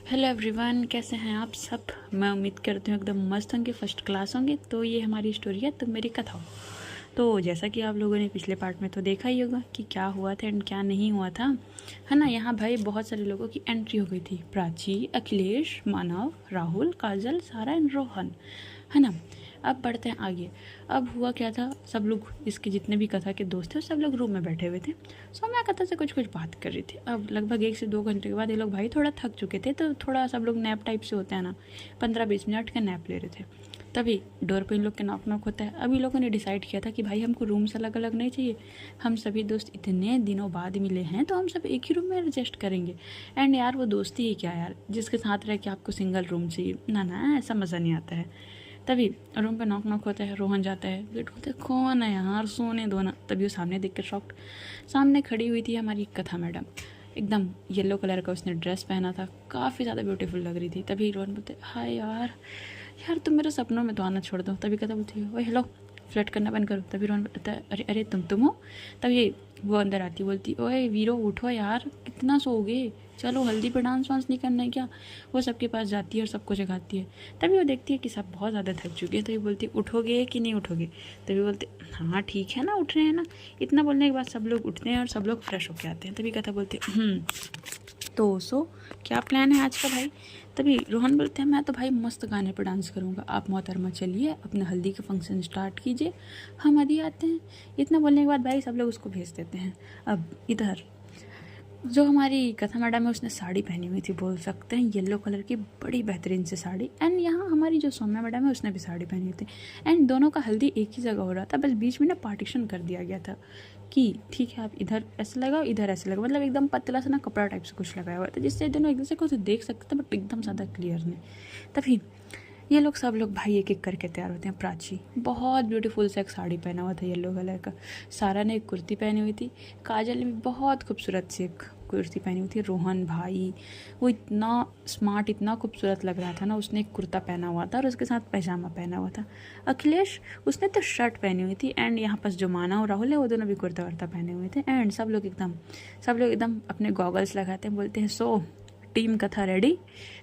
Hello everyone, कैसे हैं आप सब। मैं उम्मीद करती हूँ एकदम मस्त होंगे, फर्स्ट क्लास होंगे। तो ये हमारी स्टोरी है, तो मेरी कथा हो। तो जैसा कि आप लोगों ने पिछले पार्ट में तो देखा ही होगा कि क्या हुआ था एंड क्या नहीं हुआ था, है ना। यहाँ भाई बहुत सारे लोगों की एंट्री हो गई थी। प्राची, अखिलेश, मानव, राहुल, काजल, सारा एंड रोहन, है ना। अब बढ़ते हैं आगे। अब हुआ क्या था, सब लोग इसके जितने भी कथा के दोस्त थे सब लोग रूम में बैठे हुए थे। सो मैं कथा से कुछ बात कर रही थी। अब लगभग 1 से 2 घंटे के बाद ये लोग भाई थोड़ा थक चुके थे, तो थोड़ा सब लोग नैप टाइप से होता है ना, 15-20 मिनट का नैप ले रहे थे। तभी डोर पे इन लोग के नॉक नॉक होता है। अब इन लोगों ने डिसाइड किया था कि भाई हमको रूम्स अलग अलग नहीं चाहिए, हम सभी दोस्त इतने दिनों बाद मिले हैं तो हम सब एक ही रूम में एडजस्ट करेंगे। एंड यार वो दोस्ती ही क्या यार, जिसके साथ रह के आपको सिंगल रूम चाहिए ना, ना ऐसा मज़ा नहीं आता है। तभी रूम पे नॉक नॉक होता है, रोहन जाता है, गेट खोलते हैं, कौन है यार, सोने दो ना। तभी वो सामने देख के शॉक्ड, सामने खड़ी हुई थी हमारी कथा मैडम। एकदम येलो कलर का उसने ड्रेस पहना था, काफ़ी ज़्यादा ब्यूटीफुल लग रही थी। तभी रोहन बोलते, हाय यार, यार तुम मेरे सपनों में तो आना छोड़ दो। तभी कथा बोलती है, ओए हेलो, फ्लर्ट करना बंद करो। तभी रोहन बोलता है, अरे अरे तुम हो। तभी वो अंदर आती बोलती, ओए वीरो उठो यार, कितना सोओगे, चलो हल्दी पे डांस वांस नहीं करना है क्या। वो सबके पास जाती है और सबको जगाती है। तभी वो देखती है कि सब बहुत ज़्यादा थक चुके हैं। तभी बोलती है, उठोगे कि नहीं उठोगे। तभी बोलते, हाँ ठीक है ना, उठ रहे हैं ना। इतना बोलने के बाद सब लोग उठते हैं और सब लोग फ्रेश होके आते हैं। तभी कथा बोलते, तो सो क्या प्लान है आज का भाई। तभी रोहन बोलते हैं, मैं तो भाई मस्त गाने पर डांस करूँगा, आप मोहतरमा चलिए अपने हल्दी का फंक्शन स्टार्ट कीजिए, हम अभी आते हैं। इतना बोलने के बाद भाई सब लोग उसको भेज देते हैं। अब इधर जो हमारी कथा मैडम है उसने साड़ी पहनी हुई थी, बोल सकते हैं येलो कलर की बड़ी बेहतरीन सी साड़ी। एंड यहाँ हमारी जो सौम्या मैडम है उसने भी साड़ी पहनी हुई थी। एंड दोनों का हल्दी एक ही जगह हो रहा था, बस बीच में ना पार्टीशन कर दिया गया था कि ठीक है आप इधर ऐसे लगाओ, इधर ऐसे लगाओ, मतलब एकदम पतला सा ना कपड़ा टाइप से कुछ लगाया हुआ था, जिससे दोनों एक दूसरे को तो देख सकते थे बट एकदम ज़्यादा क्लियर नहीं। तभी ये लोग सब लोग भाई एक एक करके तैयार होते हैं। प्राची बहुत ब्यूटीफुल सा एक साड़ी पहना हुआ था येलो कलर का, सारा ने एक कुर्ती पहनी हुई थी, काजल ने भी बहुत खूबसूरत सी एक कुर्ती पहनी हुई थी। रोहन भाई वो इतना स्मार्ट, इतना खूबसूरत लग रहा था ना, उसने एक कुर्ता पहना हुआ था और उसके साथ पैजामा पहना हुआ था। अखिलेश उसने तो शर्ट पहनी हुई थी। एंड यहाँ पर जो माना और राहुल है वो दोनों भी कुर्ता वर्ता पहने हुए थे। एंड सब लोग एकदम अपने गॉगल्स लगाते हैं, बोलते हैं सो टीम कथा रेडी।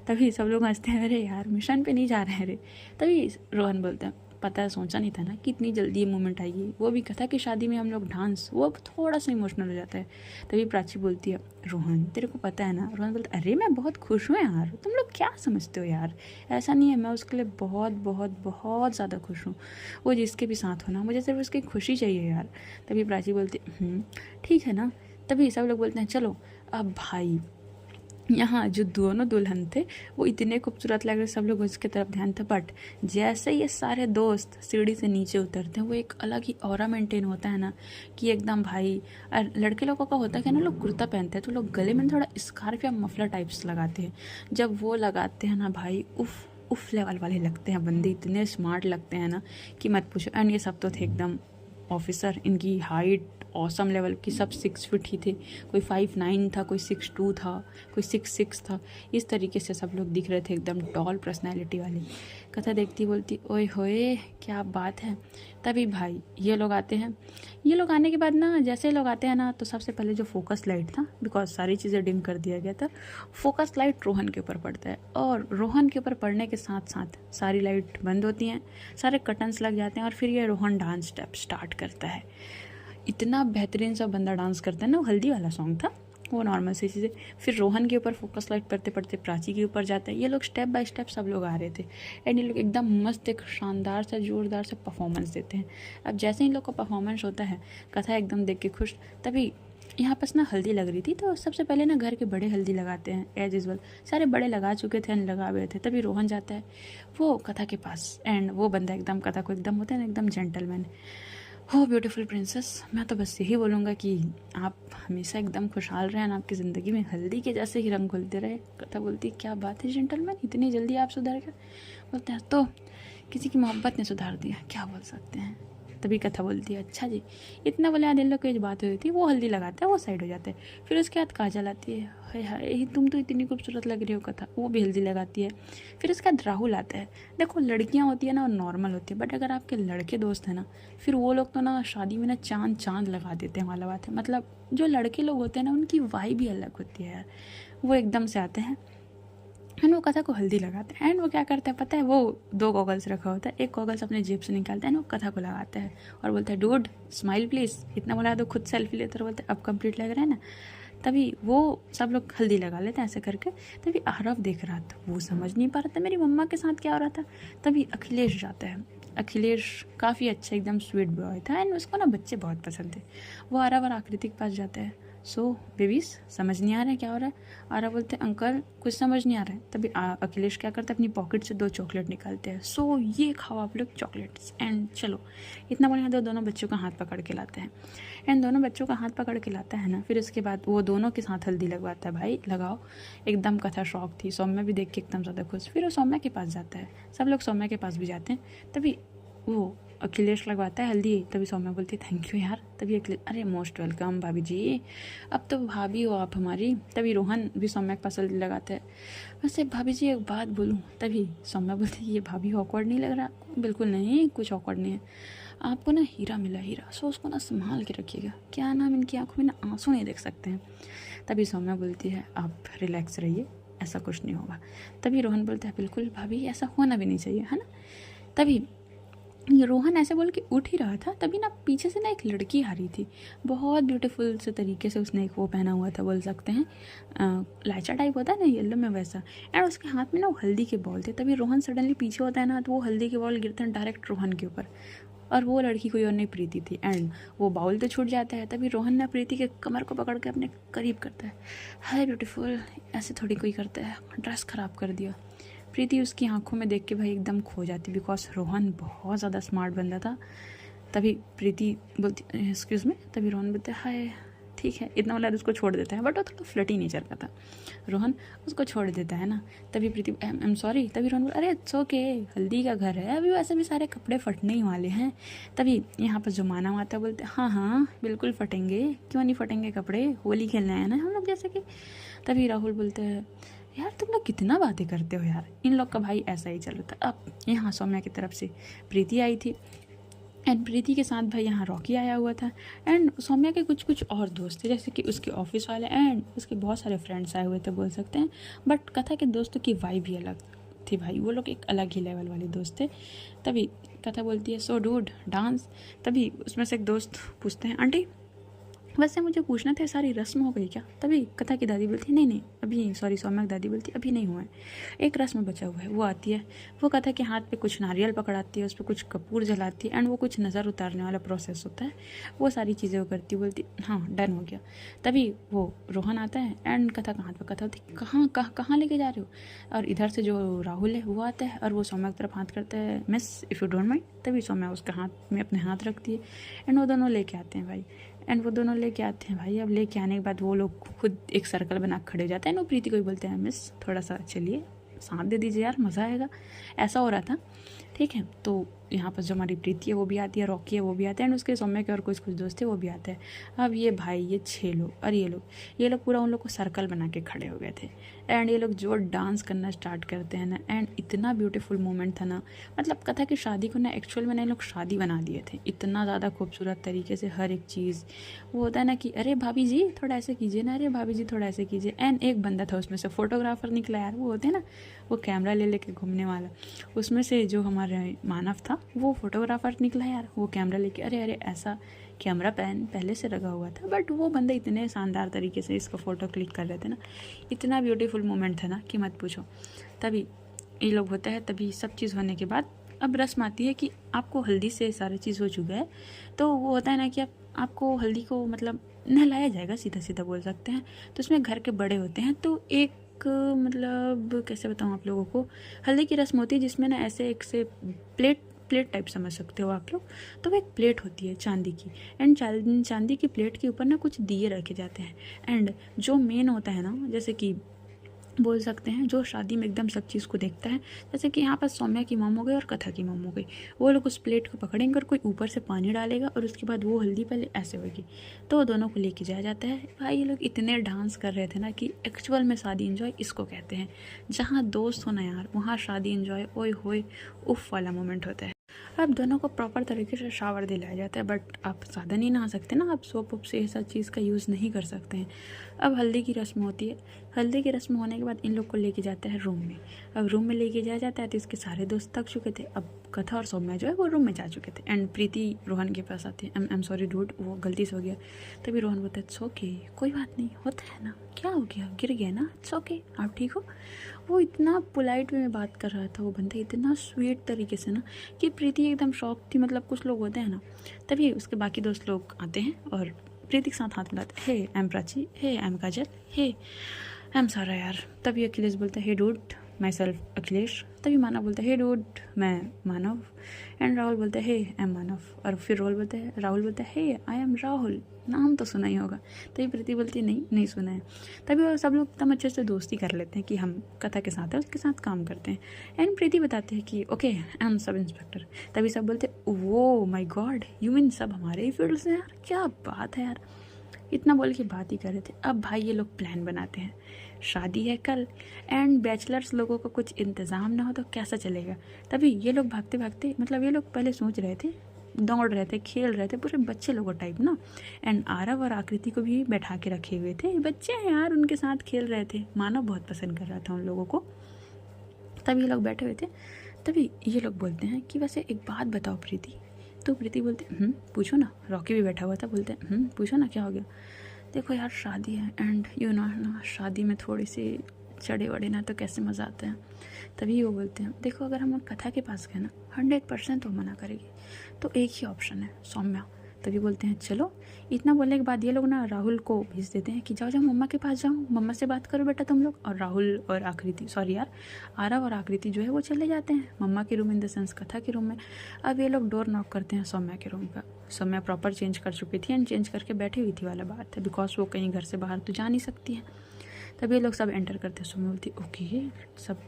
तभी सब लोग हंसते हैं, अरे यार मिशन पे नहीं जा रहे हैं रे। तभी रोहन बोलते हैं, पता है सोचा नहीं था ना कि इतनी जल्दी ये मोमेंट आएगी, वो भी कथा की शादी में हम लोग डांस, वो थोड़ा सा इमोशनल हो जाता है। तभी प्राची बोलती है, रोहन तेरे को पता है ना। रोहन बोलता है, अरे मैं बहुत खुश हूँ यार, तुम लोग क्या समझते हो यार, ऐसा नहीं है, मैं उसके लिए बहुत बहुत बहुत ज़्यादा खुश हूँ। वो जिसके भी साथ हो ना, मुझे सिर्फ उसकी खुशी चाहिए यार। तभी प्राची बोलती ठीक है ना। तभी सब लोग बोलते हैं, चलो अब भाई यहाँ जो दोनों दुल्हन थे वो इतने खूबसूरत लग रहे, सब लोग उसकी तरफ ध्यान था। बट जैसे ये सारे दोस्त सीढ़ी से नीचे उतरते हैं, वो एक अलग ही ऑरा मेंटेन होता है ना कि एकदम भाई। और लड़के लोगों का होता है कि ना, लोग कुर्ता पहनते हैं तो लोग गले में थोड़ा स्कार्फ या मफलर टाइप्स लगाते हैं। जब वो लगाते हैं ना भाई, उफ लेवल वाले लगते हैं बंदे, इतने स्मार्ट लगते हैं ना कि मत पूछो। एंड ये सब तो थे एकदम ऑफिसर, इनकी हाइट ऑसम लेवल की, सब 6 फीट ही थे। कोई 5'9" था, कोई 6'2" था, कोई 6'6" था। इस तरीके से सब लोग दिख रहे थे, एकदम टॉल पर्सनैलिटी वाले। कथा देखती बोलती, ओए होए क्या बात है। तभी भाई ये लोग आते हैं। ये लोग आने के बाद ना, जैसे लोग आते हैं ना, तो सबसे पहले जो फोकस लाइट था, बिकॉज सारी चीज़ें डिम कर दिया गया था, फोकस लाइट रोहन के ऊपर पड़ता है। और रोहन के ऊपर पड़ने के साथ साथ सारी लाइट बंद होती हैं, सारे कर्टन्स लग जाते हैं और फिर ये रोहन डांस स्टेप स्टार्ट करता है। इतना बेहतरीन सा बंदा डांस करता है ना, वो हल्दी वाला सॉन्ग था, वो नॉर्मल सी चीज़ें। फिर रोहन के ऊपर फोकस लाइट पड़ते पड़ते प्राची के ऊपर जाता है। ये लोग स्टेप बाय स्टेप सब लोग आ रहे थे। एंड ये लोग एकदम मस्त एक शानदार सा जोरदार सा परफॉर्मेंस देते हैं। अब जैसे इन लोग का परफॉर्मेंस होता है, कथा एकदम देख के खुश। तभी यहाँ पास ना हल्दी लग रही थी, तो सबसे पहले ना घर के बड़े हल्दी लगाते हैं एज यूजल। सारे बड़े लगा चुके थे, लगा हुए थे। तभी रोहन जाता है वो कथा के पास। एंड वो बंदा एकदम कथा को एकदम होता है ना, एकदम जेंटलमैन, हो ब्यूटीफुल प्रिंसेस। मैं तो बस यही बोलूँगा कि आप हमेशा एकदम खुशहाल रहें, आपकी ज़िंदगी में हल्दी के जैसे ही रंग घुलते रहे। कथा बोलती, क्या बात है जेंटलमैन, इतनी जल्दी आप सुधर गए। बोलते हैं, तो किसी की मोहब्बत ने सुधार दिया, क्या बोल सकते हैं। तभी कथा बोलती है, अच्छा जी। इतना बोले आधे लोग की जो बात हुई थी, वो हल्दी लगाता है, वो साइड हो जाता है। फिर उसके बाद काजल आती है, हाय हाय तुम तो इतनी खूबसूरत लग रही हो कथा, वो भी हल्दी लगाती है। फिर उसके बाद राहुल आता है। देखो लड़कियां होती है ना, नॉर्मल होती है, बट अगर आपके लड़के दोस्त हैं ना, फिर वो लोग तो ना शादी में ना चांद चांद लगा देते हैं वाला बात है। मतलब जो लड़के लोग होते हैं ना, उनकी वाइब भी अलग होती है यार। वो एकदम से आते हैं एंड वो कथा को हल्दी लगाते हैं। एंड वो क्या करता है पता है, वो 2 गॉगल्स रखा होता है, एक गॉगल्स अपने जेब से निकालता है एंड वो कथा को लगाता है और बोलता है डूड स्माइल प्लीज़। इतना बोला तो खुद सेल्फी लेता है, बोलता है अब कंप्लीट लग रहा है ना। तभी वो सब लोग हल्दी लगा लेते हैं ऐसे करके। तभी आरव देख रहा था, वो समझ नहीं पा रहा था मेरी मम्मा के साथ क्या हो रहा था। तभी अखिलेश जाता है। अखिलेश काफ़ी अच्छा एकदम स्वीट बॉय था एंड उसको ना बच्चे बहुत पसंद थे। वो आरव और आकृति के पास जाता है। सो बेबीज समझ नहीं आ रहा है क्या हो रहा है। आरव बोलते हैं अंकल कुछ समझ नहीं आ रहा है। तभी अखिलेश क्या करता है, अपनी पॉकेट से 2 चॉकलेट निकालते हैं। सो ये खाओ आप लोग चॉकलेट्स एंड चलो। इतना बोलने तो दोनों बच्चों का हाथ पकड़ के लाते हैं एंड दोनों बच्चों का हाथ पकड़ के लाता है ना। फिर उसके बाद वो दोनों के साथ हल्दी लगवाता है, भाई लगाओ। एकदम कथा शौक थी, सौम्या भी देख के एकदम ज़्यादा खुश। फिर वो सौम्या के पास जाता है, सब लोग सौम्या के पास भी जाते हैं। तभी वो अखिलेश लगवाता है हल्दी। तभी सौम्या बोलती है थैंक यू यार। तभी अखिलेश अरे मोस्ट वेलकम भाभी जी, अब तो भाभी हो आप हमारी। तभी रोहन भी सौम्या के पास हल्दी लगाता है। वैसे भाभी जी एक बात बोलूँ। तभी सौम्या बोलती है ये भाभी ऑकवर्ड नहीं लग रहा? बिल्कुल नहीं, कुछ ऑकवर्ड नहीं है। आपको ना हीरा मिला, हीरा, सो उसको ना संभाल के रखिएगा। क्या नाम, इनकी आंखों में ना आंसू नहीं देख सकते हैं। तभी सौम्या बोलती है आप रिलैक्स रहिए, ऐसा कुछ नहीं होगा। तभी रोहन बोलता है बिल्कुल भाभी, ऐसा होना भी नहीं चाहिए, है ना। तभी रोहन ऐसे बोल के उठ ही रहा था, तभी ना पीछे से ना एक लड़की आ रही थी। बहुत ब्यूटीफुल से तरीके से उसने एक वो पहना हुआ था, बोल सकते हैं लाइचा टाइप होता है ना येलो में, वैसा। एंड उसके हाथ में ना वो हल्दी के बॉल थे। तभी रोहन सडनली पीछे होता है ना, तो वो हल्दी के बॉल गिरते हैं डायरेक्ट रोहन के ऊपर। और वो लड़की कोई और नहीं प्रीति थी एंड वो बाउल तो छूट जाता है। तभी रोहन ने प्रीति के कमर को पकड़ के अपने करीब करता है। हाय ब्यूटीफुल, ऐसे थोड़ी कोई करता है, ड्रेस ख़राब कर दिया। प्रीति उसकी आंखों में देख के भाई एकदम खो जाती, बिकॉज रोहन बहुत ज़्यादा स्मार्ट बंदा था। तभी प्रीति बोलती एक्सक्यूज़ में। तभी रोहन बोलते हाय ठीक है, इतना वाला उसको छोड़ देता है, बट वो थोड़ा फ्लटी नेचर का था। रोहन उसको छोड़ देता है ना। तभी प्रीति आई एम सॉरी। तभी रोहन बोला अरे इट्स ओके, हल्दी का घर है, अभी वैसे भी सारे कपड़े फटने ही वाले हैं। तभी यहाँ पर जो माना आता बोलते हाँ हाँ बिल्कुल फटेंगे, क्यों नहीं फटेंगे कपड़े, होली खेलने आए ना हम लोग जैसे कि। तभी राहुल बोलते हैं यार तुम लोग कितना बातें करते हो यार, इन लोग का भाई ऐसा ही चल रहा था। अब यहाँ सौम्या की तरफ से प्रीति आई थी एंड प्रीति के साथ भाई यहाँ रॉकी आया हुआ था एंड सौम्या के कुछ और दोस्त थे, जैसे कि उसके ऑफिस वाले एंड उसके बहुत सारे फ्रेंड्स आए हुए थे, बोल सकते हैं। बट कथा के दोस्तों की वाइब भी अलग थी भाई, वो लोग एक अलग ही लेवल वाले दोस्त थे। तभी कथा बोलती है सो डूड डांस। तभी उसमें से एक दोस्त पूछते हैं आंटी वैसे मुझे पूछना था सारी रस्म हो गई क्या। तभी कथा की दादी बोलती है नहीं अभी, सॉरी सौम्या की दादी बोलती है अभी नहीं हुआ है, एक रस्म बचा हुआ है। वो आती है, वो कथा के हाथ पे कुछ नारियल पकड़ाती है, उस पर कुछ कपूर जलाती है एंड वो कुछ नज़र उतारने वाला प्रोसेस होता है, वो सारी चीज़ें वो करती, बोलती हाँ डन हो गया। तभी वो रोहन आता है एंड कथा का हाथ पर कथा होती कहाँ लेके जा रहे हो। और इधर से जो राहुल है वो आता है और वो सौम्या की तरफ हाथ करता है miss if you don't mind. तभी सौम्या उसके हाथ में अपने हाथ रखती है एंड वो दोनों लेके आते हैं भाई। एंड वो दोनों लेके आते हैं भाई। अब लेके आने के बाद वो लोग खुद एक सर्कल बना खड़े हो जाते हैं। वो प्रीति को भी बोलते हैं मिस थोड़ा सा चलिए साथ दे दीजिए यार, मज़ा आएगा, ऐसा हो रहा था। ठीक है, तो यहाँ पर जो हमारी प्रीति है वो भी आती है, रॉकी है वो भी आते हैं एंड उसके सौम्या के और कुछ दोस्त थे वो भी आते हैं। अब ये भाई ये 6 लोग और ये लोग पूरा उन लोग को सर्कल बना के खड़े हो गए थे एंड ये लोग जो डांस करना स्टार्ट करते हैं ना एंड इतना ब्यूटीफुल मोमेंट था ना, मतलब कथा की शादी को ना एक्चुअल में ना लोग शादी बना दिए थे, इतना ज़्यादा खूबसूरत तरीके से हर एक चीज़। वो होता है ना कि अरे भाभी जी थोड़ा ऐसे कीजिए ना, अरे भाभी जी थोड़ा ऐसे कीजिए। एंड एक बंदा था उसमें से फोटोग्राफर निकला यार, वो होते हैं ना वो कैमरा ले लेके घूमने वाला, उसमें से जो हमारे मानव था वो फोटोग्राफर निकला यार, वो कैमरा लेके अरे ऐसा कैमरा पहले से लगा हुआ था, बट वो बंदे इतने शानदार तरीके से इसका फ़ोटो क्लिक कर रहे थे ना, इतना ब्यूटीफुल मोमेंट था ना कि मत पूछो। तभी ये लोग होता है, तभी सब चीज़ होने के बाद अब रस्म आती है कि आपको हल्दी से सारी चीज़ हो चुका है, तो वो होता है ना कि आपको हल्दी को मतलब नहलाया जाएगा, सीधा बोल सकते हैं। तो उसमें घर के बड़े होते हैं, तो एक मतलब कैसे बताऊँ आप लोगों को, हल्दी की रस्म होती है जिसमें ना ऐसे एक से प्लेट टाइप समझ सकते हो आप लोग। तो वो एक प्लेट होती है चांदी की एंड चांदी की प्लेट के ऊपर ना कुछ दिए रखे जाते हैं एंड जो मेन होता है ना, जैसे कि बोल सकते हैं जो शादी में एकदम सब चीज़ को देखता है, जैसे कि यहाँ पर सौम्या की मम हो गई और कथा की मम हो गई, वो लोग उस प्लेट को पकड़ेंगे और कोई ऊपर से पानी डालेगा और उसके बाद वो हल्दी पहले ऐसे होगी, तो दोनों को लेके जाया जाता है। भाई ये लोग इतने डांस कर रहे थे ना कि एक्चुअल में शादी इंजॉय इसको कहते हैं, जहाँ दोस्त हो ना यार वहाँ शादी इंजॉय ओए होए उफ वाला मोमेंट होता है। अब दोनों को प्रॉपर तरीके से शावर दिलाया जाता है, बट आप ज़्यादा नहीं नहा सकते ना, आप सोप से ये सब चीज़ का यूज़ नहीं कर सकते हैं। अब हल्दी की रस्म होती है, हल्दी की रस्म होने के बाद इन लोग को लेके जाता है रूम में। अब रूम में लेके जाया जाता है तो इसके सारे दोस्त थक चुके थे। अब कथा और सौम्या जो है वो रूम में जा चुके थे एंड प्रीति रोहन के पास आती है। आई एम सॉरी डूड, वो गलती से हो गया। तभी रोहन बोलता है इट्स ओके, कोई बात नहीं, होता है ना, क्या हो गया, गिर गया ना, इट्स ओके, आप ठीक हो। वो इतना पोलाइट वे में बात कर रहा था वो बंदा, इतना स्वीट तरीके से ना कि प्रीति एकदम शॉक थी। मतलब कुछ लोग होते हैं ना। तभी उसके बाकी दोस्त लोग आते हैं और प्रीति के साथ हाथ मिलाते, hey I am Prachi, hey I am Kajal, hey I am Sara यार। तभी अखिलेश बोलता है hey dude, myself Akhilesh. तभी मानव बोलता है हे डूड, मैं मानव। एंड राहुल बोलता है हे आई एम मानव। और फिर राहुल बोलता है हे आई एम राहुल, नाम तो सुना ही होगा। तभी प्रीति बोलती है नहीं सुना है। तभी वो सब लोग एकदम अच्छे से दोस्ती कर लेते हैं कि हम कथा के साथ है उसके साथ काम करते हैं। एंड प्रीति बताते हैं कि okay I am sub inspector. तभी सब बोलते वो माय गॉड, यू मीन सब हमारे ही फील्ड से यार, क्या बात है यार। इतना बोल के बात ही कर रहे थे। अब भाई ये लोग प्लान बनाते हैं, शादी है कल एंड बैचलर्स लोगों को कुछ इंतज़ाम ना हो तो कैसा चलेगा। तभी ये लोग भागते भागते, मतलब ये लोग पहले सोच रहे थे, दौड़ रहे थे, खेल रहे थे, पूरे बच्चे लोगों टाइप ना। एंड आरव और आकृति को भी बैठा के रखे हुए थे, बच्चे हैं यार, उनके साथ खेल रहे थे। मानव बहुत पसंद कर रहा था उन लोगों को। तभी ये लोग बैठे हुए थे। तभी ये लोग बोलते हैं कि वैसे एक बात बताओ प्रीति। तो प्रीति बोलते पूछो ना। रॉकी भी बैठा हुआ था, बोलते पूछो ना क्या हो गया। देखो यार शादी है एंड यू नो ना, शादी में थोड़ी सी चढ़े वड़े ना तो कैसे मज़ा आता है। तभी वो बोलते हैं देखो अगर हम कथा के पास गए ना 100% वो मना करेगी, तो एक ही ऑप्शन है सौम्या। तभी बोलते हैं चलो। इतना बोलने के बाद ये लोग ना राहुल को भेज देते हैं कि जाओ जाओ मम्मा के पास जाओ, मम्मा से बात करो बेटा तुम लोग। और राहुल और आकृति, सॉरी यार, आरव और आकृति जो है वो चले जाते हैं मम्मा के रूम, इन द सेंस कथा के रूम में। अब ये लोग डोर नॉक करते हैं सौम्या के रूम का। सौम्या प्रॉपर चेंज कर चुकी थी एंड चेंज करके बैठी हुई थी वाला बात है, बिकॉज वो कहीं घर से बाहर तो जा नहीं सकती है। तभी ये लोग सब एंटर करते हैं। सौम्या बोलती ओके सब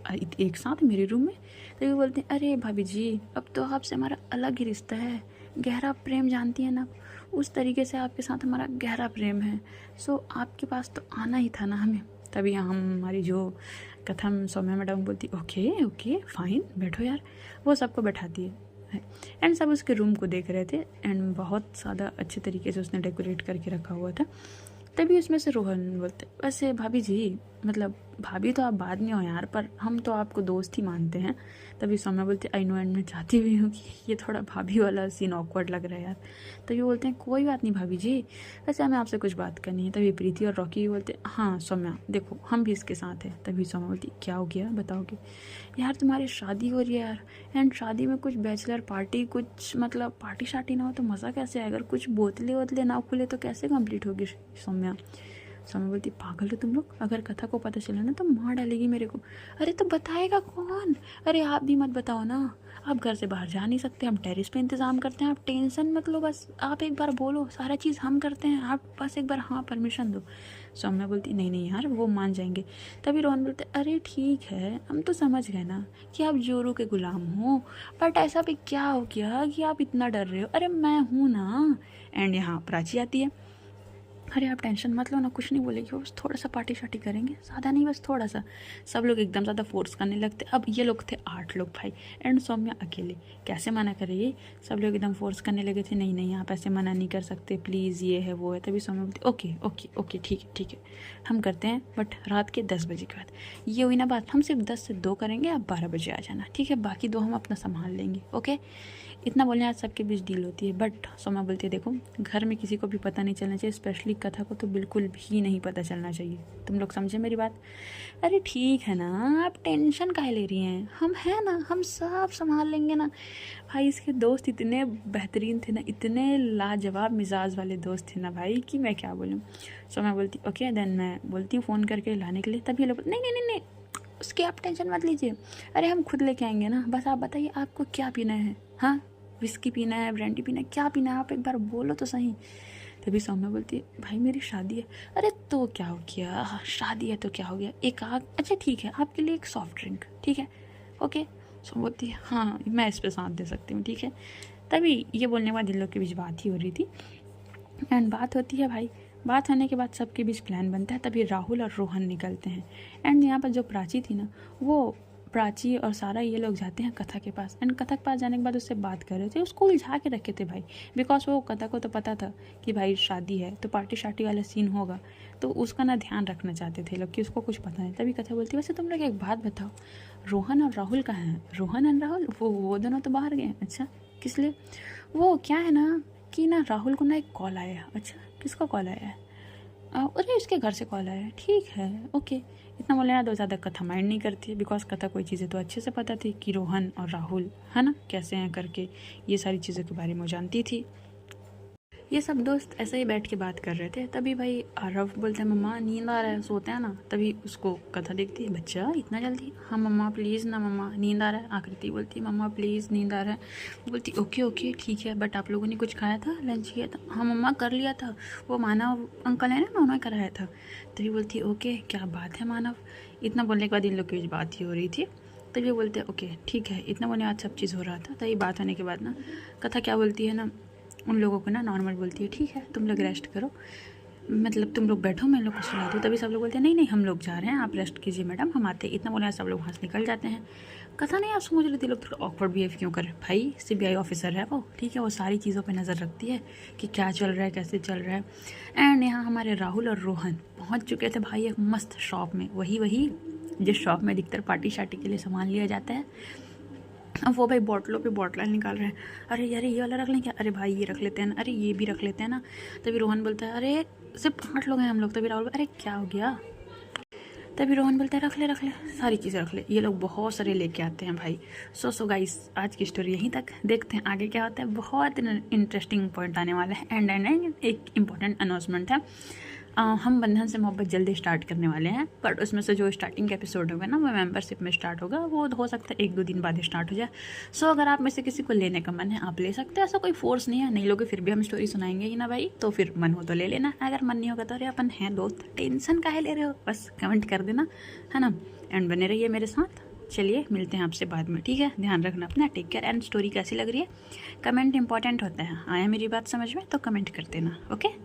एक साथ मेरे रूम में। तभी बोलते हैं अरे भाभी जी अब तो आपसे हमारा अलग ही रिश्ता है, गहरा प्रेम जानती है ना, उस तरीके से आपके साथ हमारा गहरा प्रेम है। सो आपके पास तो आना ही था ना हमें। तभी हमारी जो कथम सौम्या मैडम बोलती ओके ओके फाइन बैठो यार। वो सबको बैठाती है एंड सब उसके रूम को देख रहे थे एंड बहुत ज़्यादा अच्छे तरीके से उसने डेकोरेट करके रखा हुआ था। तभी उसमें से रोहन बोलते वैसे भाभी जी, मतलब भाभी तो आप बाद में हो यार, पर हम तो आपको दोस्त ही मानते हैं। तभी सौम्या बोलते आई नो एंड मैं चाहती भी हूँ कि ये थोड़ा भाभी वाला सीन ऑकवर्ड लग रहा है यार। तभी बोलते हैं कोई बात नहीं भाभी जी, वैसे हमें आपसे कुछ बात करनी है। तभी प्रीति और रॉकी भी बोलते हाँ सौम्या देखो हम भी इसके साथ हैं। तभी सौम्या बोलती क्या हो गया बताओगे। यार तुम्हारी शादी हो रही है यार एंड शादी में कुछ बैचलर पार्टी, कुछ मतलब पार्टी शार्टी ना हो तो मज़ा कैसे आएगा, अगर कुछ बोतलें वोतलें ना खुले तो कैसे कंप्लीट होगी। सौम्या बोलती पागल हो तुम लोग, अगर कथा को पता चला ना तो मार डालेगी मेरे को। अरे तो बताएगा कौन, अरे आप भी मत बताओ ना, आप घर से बाहर जा नहीं सकते, हम टेरेस पे इंतज़ाम करते हैं, आप टेंशन मत लो, बस आप एक बार बोलो सारा चीज़ हम करते हैं, आप बस एक बार हाँ परमिशन दो। सौम्या बोलती नहीं यार वो मान जाएंगे। तभी रोहन बोलते अरे ठीक है हम तो समझ गए ना कि आप जोरू के गुलाम हो, बट ऐसा भी क्या हो गया कि आप इतना डर रहे हो, अरे मैं हूँ ना। एंड यहाँ प्राची आती है, अरे आप टेंशन मत लो ना, कुछ नहीं बोलेगी वो, बस थोड़ा सा पार्टी शार्टी करेंगे, ज़्यादा नहीं बस थोड़ा सा। सब लोग एकदम ज़्यादा फोर्स करने लगते। अब ये लोग थे 8 लोग भाई एंड सौम्या अकेले, कैसे मना करेगी। सब लोग एकदम फोर्स करने लगे थे नहीं आप ऐसे मना नहीं कर सकते प्लीज़, ये है वो है। तभी सौम्या बोलती ओके ओके ओके ठीक है हम करते हैं, बट रात के 10 बजे के बाद। ये हुई ना बात, हम सिर्फ 10 से 2 करेंगे, आप 12 बजे आ जाना ठीक है, बाकी 2 हम अपना संभाल लेंगे ओके। इतना बोलने आज सबके बीच डील होती है। बट सौम्या बोलती है देखो घर में किसी को भी पता नहीं चलना चाहिए, स्पेशली कथा को तो बिल्कुल भी नहीं पता चलना चाहिए, तुम लोग समझे मेरी बात। अरे ठीक है ना, आप टेंशन काहे ले रही हैं, हम हैं ना, हम सब संभाल लेंगे ना। भाई इसके दोस्त इतने बेहतरीन थे ना, इतने लाजवाब मिजाज वाले दोस्त थे ना भाई कि मैं क्या बोलूँ। सौम्या बोलती ओके देन मैं बोलती हूँ फ़ोन करके लाने के लिए। तभी ये लोग नहीं उसकी आप टेंशन मत लीजिए, अरे हम खुद लेके आएंगे ना, बस आप बताइए आपको क्या पीना है, हाँ विस्की पीना है, ब्रांडी पीना है, क्या पीना है, आप एक बार बोलो तो सही। तभी सौम्या बोलती है भाई मेरी शादी है। अरे तो क्या हो गया, शादी है तो क्या हो गया, एक आग, अच्छा ठीक है आपके लिए एक सॉफ्ट ड्रिंक ठीक है ओके। सौम्या बोलती है हाँ मैं इस पर साथ दे सकती हूँ ठीक है। तभी ये बोलने के बाद इन लोग के बीच बात ही हो रही थी एंड बात होती है भाई। बात होने के बाद सबके बीच प्लान बनता है। तभी राहुल और रोहन निकलते हैं एंड यहाँ पर जो प्राची थी ना वो प्राची और सारा ये लोग जाते हैं कथा के पास, एंड कथा के पास जाने के बाद उससे बात कर रहे थे। उसको उलझा के रखे थे भाई, बिकॉज वो कथा को तो पता था कि भाई शादी है तो पार्टी शार्टी वाला सीन होगा, तो उसका ना ध्यान रखना चाहते थे लोग कि उसको कुछ पता नहीं। तभी कथा बोलती वैसे तुम लोग एक बात बताओ, रोहन और राहुल कहाँ हैं? रोहन एंड राहुल वो दोनों तो बाहर गए। अच्छा किस लिए? वो क्या है ना कि ना राहुल को ना एक कॉल आया। अच्छा किसका कॉल आया है? अरे उसके घर से कॉल आया है। ठीक है ओके, इतना बोले ना तो ज़्यादा कथा माइंड नहीं करती, बिकॉज कथा कोई चीज़ें तो अच्छे से पता थी कि रोहन और राहुल है ना कैसे हैं करके, ये सारी चीज़ों के बारे में वो जानती थी। ये सब दोस्त ऐसे ही बैठ के बात कर रहे थे, तभी भाई आरव बोलते हैं मम्मा नींद आ रहा है, सोते हैं ना। तभी उसको कथा देखती है, बच्चा इतना जल्दी? हाँ मम्मा प्लीज़ ना मम्मा नींद आ रहा है। आकृति बोलती मम्मा प्लीज़ नींद आ रहा है। बोलती ओके ओके ठीक है, बट आप लोगों ने कुछ खाया था, लंच किया था? हाँ मम्मा कर लिया था, वो मानव अंकल है ना उन्होंने कराया था। तभी बोलती ओके क्या बात है मानव। इतना बोलने के बाद इन लोग की बात ही हो रही थी। तभी बोलते ओके ठीक है, इतना बोलने के बाद सब चीज़ हो रहा था। तभी बात होने के बाद ना कथा क्या बोलती है ना उन लोगों को ना नॉर्मल बोलती है, ठीक है तुम लोग रेस्ट करो, मतलब तुम लोग बैठो मैं लोग को सुला दूँ। तभी सब लोग बोलते हैं नहीं नहीं हम लोग जा रहे हैं, आप रेस्ट कीजिए मैडम हम आते हैं। इतना बोले सब लोग वहाँ से निकल जाते हैं। कथा नहीं आप समझ रही थी लोग थोड़ा ऑकवर्ड बिहेव क्यों करे? भाई CBI ऑफिसर है वो, ठीक है वो सारी चीज़ों पे नज़र रखती है कि क्या चल रहा है कैसे चल रहा है। एंड यहाँ हमारे राहुल और रोहन पहुँच चुके थे भाई एक मस्त शॉप में, वही जिस शॉप में अधिकतर पार्टी शार्टी के लिए सामान लिया जाता है। अब वो भाई बॉटलों पे बॉटल निकाल रहे हैं। अरे यार ये वाला रख लें क्या? अरे भाई ये रख लेते हैं ना, अरे ये भी रख लेते हैं ना। तभी रोहन बोलता है अरे सिर्फ 5 लोग हैं हम लोग। तभी राहुल अरे क्या हो गया? तभी रोहन बोलता है रख ले सारी चीज़ें रख ले। ये लोग बहुत सारे लेके आते हैं भाई। सो गाइस आज की स्टोरी यहीं तक, देखते हैं आगे क्या होता है। बहुत इंटरेस्टिंग पॉइंट आने वाला है। एंड एक इम्पॉर्टेंट अनाउंसमेंट है, हम बंधन से मोहब्बत जल्दी स्टार्ट करने वाले हैं, बट उसमें से जो स्टार्टिंग एपिसोड होगा ना वो मेंबरशिप में स्टार्ट होगा, वो हो सकता है 1-2 दिन बाद स्टार्ट हो जाए। सो अगर आप में से किसी को लेने का मन है आप ले सकते हैं, ऐसा कोई फोर्स नहीं है। नहीं लोगे फिर भी हम स्टोरी सुनाएंगे ही ना भाई, तो फिर मन हो तो ले लेना, अगर मन नहीं होगा तो अरे अपन हैं दोस्त टेंशन काहे ले रहे हो, बस कमेंट कर देना है ना। एंड बने रहिए मेरे साथ। चलिए मिलते हैं आपसे बाद में, ठीक है ध्यान रखना अपना, टेक केयर। एंड स्टोरी कैसी लग रही है कमेंट इंपॉर्टेंट होता है। आया मेरी बात समझ में तो कमेंट कर देना, ओके।